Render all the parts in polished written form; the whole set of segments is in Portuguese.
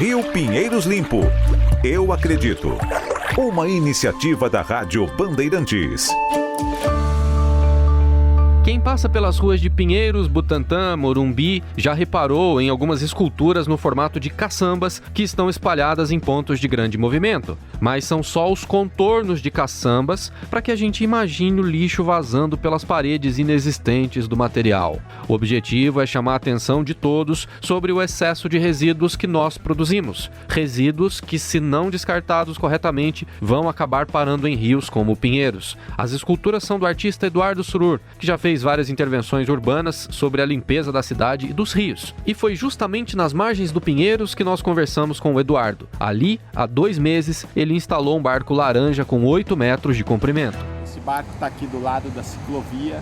Rio Pinheiros Limpo. Eu acredito. Uma iniciativa da Rádio Bandeirantes. Quem passa pelas ruas de Pinheiros, Butantã, Morumbi, já reparou em algumas esculturas no formato de caçambas que estão espalhadas em pontos de grande movimento. Mas são só os contornos de caçambas para que a gente imagine o lixo vazando pelas paredes inexistentes do material. O objetivo é chamar a atenção de todos sobre o excesso de resíduos que nós produzimos. Resíduos que, se não descartados corretamente, vão acabar parando em rios como Pinheiros. As esculturas são do artista Eduardo Surur, que já fez várias intervenções urbanas sobre a limpeza da cidade e dos rios. E foi justamente nas margens do Pinheiros que nós conversamos com o Eduardo. Ali, há 2 meses, ele instalou um barco laranja com 8 metros de comprimento. Esse barco está aqui do lado da ciclovia,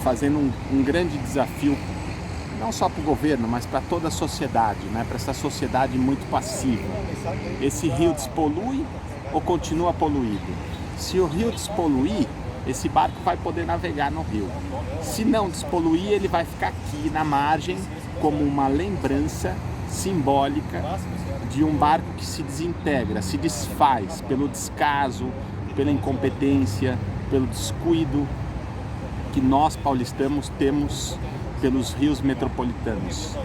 fazendo um grande desafio, não só para o governo, mas para toda a sociedade, né? Para essa sociedade muito passiva. Esse rio despolui ou continua poluído? Se o rio despoluir, esse barco vai poder navegar no rio. Se não despoluir, ele vai ficar aqui na margem como uma lembrança simbólica de um barco que se desintegra, se desfaz pelo descaso, pela incompetência, pelo descuido que nós paulistanos temos pelos rios metropolitanos.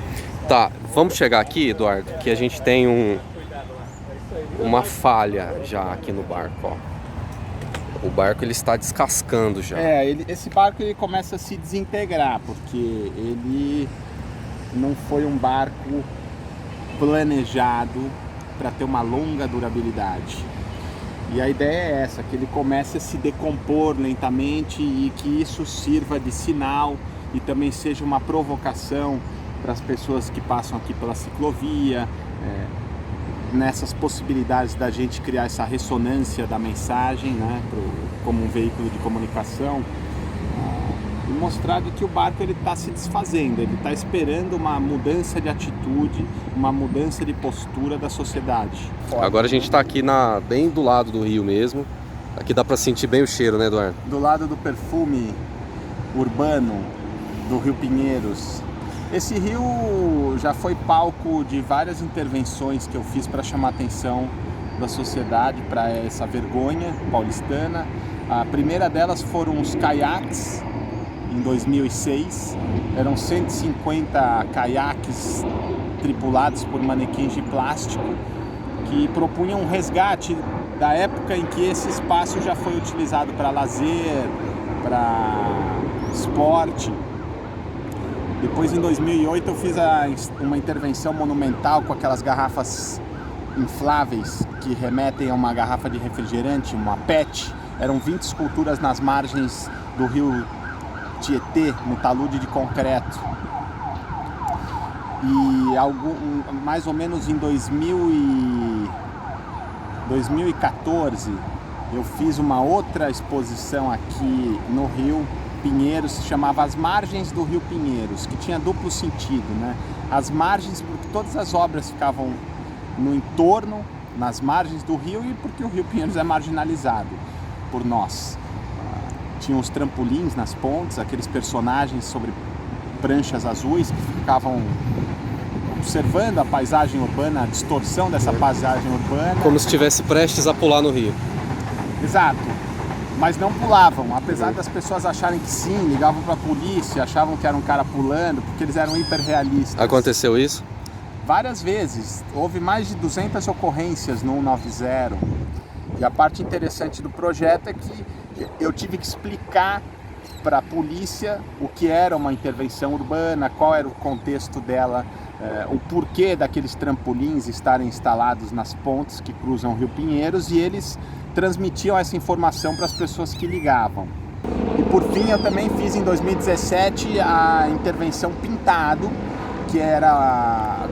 Tá, vamos chegar aqui, Eduardo, que a gente tem uma falha já aqui no barco, ó. O barco ele está descascando já. Esse barco ele começa a se desintegrar, porque ele não foi um barco planejado para ter uma longa durabilidade. E a ideia é essa, que ele comece a se decompor lentamente e que isso sirva de sinal e também seja uma provocação para as pessoas que passam aqui pela ciclovia, nessas possibilidades da gente criar essa ressonância da mensagem, né, como um veículo de comunicação, e mostrar que o barco está se desfazendo, ele está esperando uma mudança de atitude, uma mudança de postura da sociedade. Agora a gente está aqui bem do lado do rio mesmo, aqui dá para sentir bem o cheiro, né, Eduardo? Do lado do perfume urbano do Rio Pinheiros. Esse rio já foi palco de várias intervenções que eu fiz para chamar a atenção da sociedade para essa vergonha paulistana. A primeira delas foram os caiaques, em 2006. Eram 150 caiaques tripulados por manequins de plástico que propunham um resgate da época em que esse espaço já foi utilizado para lazer, para esporte. Depois, em 2008, eu fiz uma intervenção monumental com aquelas garrafas infláveis que remetem a uma garrafa de refrigerante, uma PET. Eram 20 esculturas nas margens do rio Tietê, no talude de concreto. E mais ou menos em 2014, eu fiz uma outra exposição aqui no Rio Pinheiros, se chamava As Margens do Rio Pinheiros, que tinha duplo sentido, né? As margens, porque todas as obras ficavam no entorno, nas margens do rio, e porque o Rio Pinheiros é marginalizado por nós. Tinha os trampolins nas pontes, aqueles personagens sobre pranchas azuis que ficavam observando a paisagem urbana, a distorção dessa paisagem urbana. Como se estivesse prestes a pular no rio. Exato. Mas não pulavam, apesar das pessoas acharem que sim, ligavam para a polícia, achavam que era um cara pulando, porque eles eram hiperrealistas. Aconteceu isso? Várias vezes, houve mais de 200 ocorrências no 190, e a parte interessante do projeto é que eu tive que explicar para a polícia o que era uma intervenção urbana, qual era o contexto dela, o porquê daqueles trampolins estarem instalados nas pontes que cruzam o Rio Pinheiros, e eles transmitiam essa informação para as pessoas que ligavam. E por fim, eu também fiz em 2017 a intervenção Pintado, que era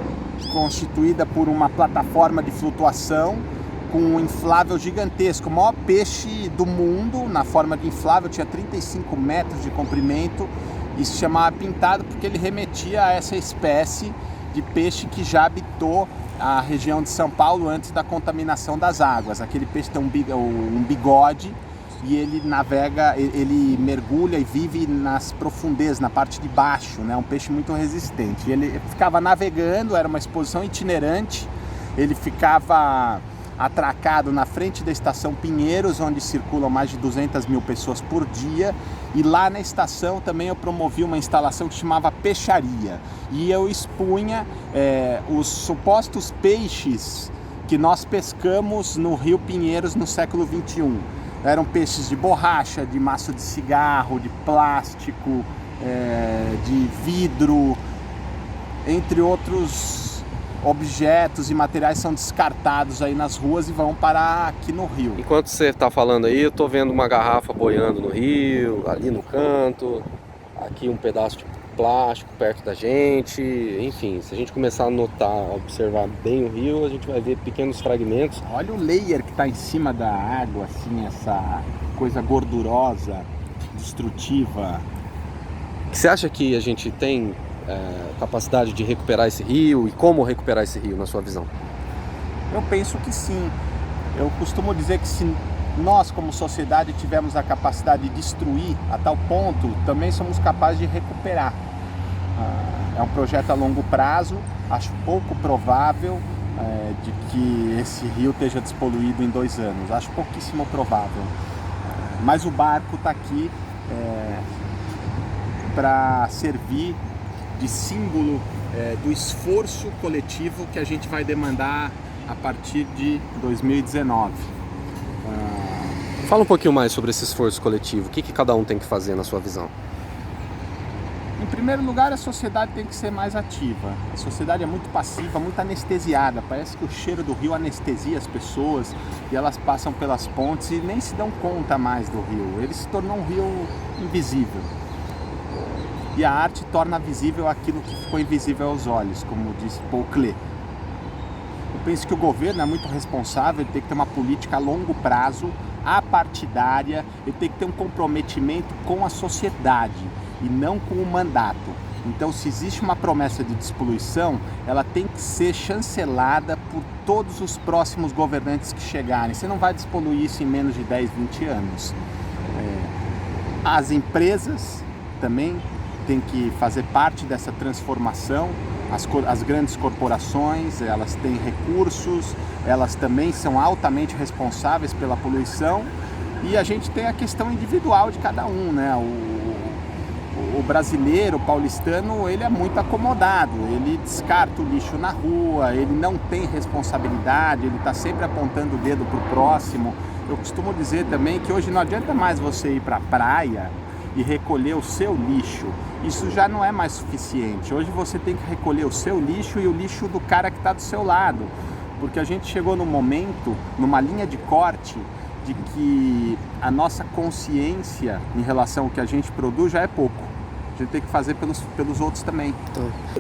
constituída por uma plataforma de flutuação com um inflável gigantesco, o maior peixe do mundo na forma de inflável, tinha 35 metros de comprimento, e se chamava Pintado porque ele remetia a essa espécie de peixe que já habitou a região de São Paulo antes da contaminação das águas. Aquele peixe tem um bigode e ele navega, ele mergulha e vive nas profundezas, na parte de baixo, né? Um peixe muito resistente. Ele ficava navegando, era uma exposição itinerante, ele ficava atracado na frente da estação Pinheiros, onde circulam mais de 200 mil pessoas por dia, e lá na estação também eu promovi uma instalação que chamava Peixaria, e eu expunha os supostos peixes que nós pescamos no Rio Pinheiros no século XXI. Eram peixes de borracha, de maço de cigarro, de plástico, de vidro, entre outros objetos e materiais são descartados aí nas ruas e vão parar aqui no rio. Enquanto você está falando aí, eu estou vendo uma garrafa boiando no rio, ali no canto, aqui um pedaço de plástico perto da gente, enfim, se a gente começar a notar, a observar bem o rio, a gente vai ver pequenos fragmentos. Olha o layer que está em cima da água, assim, essa coisa gordurosa, destrutiva. Você acha que a gente tem capacidade de recuperar esse rio e como recuperar esse rio, na sua visão? Eu penso que sim. Eu costumo dizer que se nós, como sociedade, tivermos a capacidade de destruir a tal ponto, também somos capazes de recuperar. É um projeto a longo prazo, acho pouco provável de que esse rio esteja despoluído em 2 anos, acho pouquíssimo provável. Mas o barco está aqui para servir de símbolo do esforço coletivo que a gente vai demandar a partir de 2019. Fala um pouquinho mais sobre esse esforço coletivo. O que cada um tem que fazer na sua visão? Em primeiro lugar, a sociedade tem que ser mais ativa. A sociedade é muito passiva, muito anestesiada. Parece que o cheiro do rio anestesia as pessoas e elas passam pelas pontes e nem se dão conta mais do rio. Ele se tornou um rio invisível. E a arte torna visível aquilo que ficou invisível aos olhos, como disse Paul Klee. Eu penso que o governo é muito responsável, ele tem que ter uma política a longo prazo, apartidária, ele tem que ter um comprometimento com a sociedade e não com o mandato. Então, se existe uma promessa de despoluição, ela tem que ser chancelada por todos os próximos governantes que chegarem. Você não vai despoluir isso em menos de 10, 20 anos. As empresas também têm que fazer parte dessa transformação. As grandes corporações, elas têm recursos, elas também são altamente responsáveis pela poluição, e a gente tem a questão individual de cada um, né? O brasileiro, o paulistano, ele é muito acomodado, ele descarta o lixo na rua, ele não tem responsabilidade, ele está sempre apontando o dedo para o próximo. Eu costumo dizer também que hoje não adianta mais você ir para a praia e recolher o seu lixo. Isso já não é mais suficiente. Hoje você tem que recolher o seu lixo e o lixo do cara que está do seu lado, porque a gente chegou num momento, numa linha de corte, de que a nossa consciência em relação ao que a gente produz já é pouco. A gente tem que fazer pelos outros também.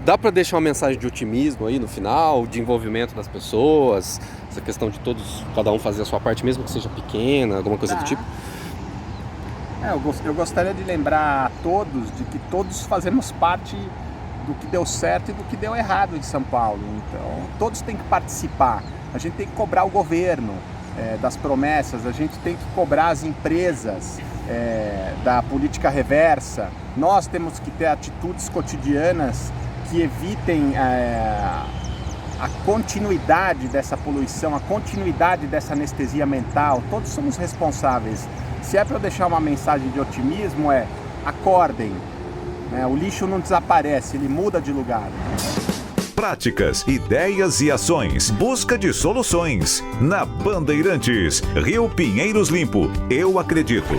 Dá para deixar uma mensagem de otimismo aí no final, de envolvimento das pessoas, essa questão de todos, cada um fazer a sua parte, mesmo que seja pequena, alguma coisa do tipo? Eu gostaria de lembrar a todos de que todos fazemos parte do que deu certo e do que deu errado em São Paulo. Então, todos têm que participar. A gente tem que cobrar o governo das promessas, a gente tem que cobrar as empresas da política reversa. Nós temos que ter atitudes cotidianas que evitem a continuidade dessa poluição, a continuidade dessa anestesia mental. Todos somos responsáveis. Se é para eu deixar uma mensagem de otimismo, acordem, né? O lixo não desaparece, ele muda de lugar. Práticas, ideias e ações. Busca de soluções. Na Bandeirantes, Rio Pinheiros Limpo. Eu acredito.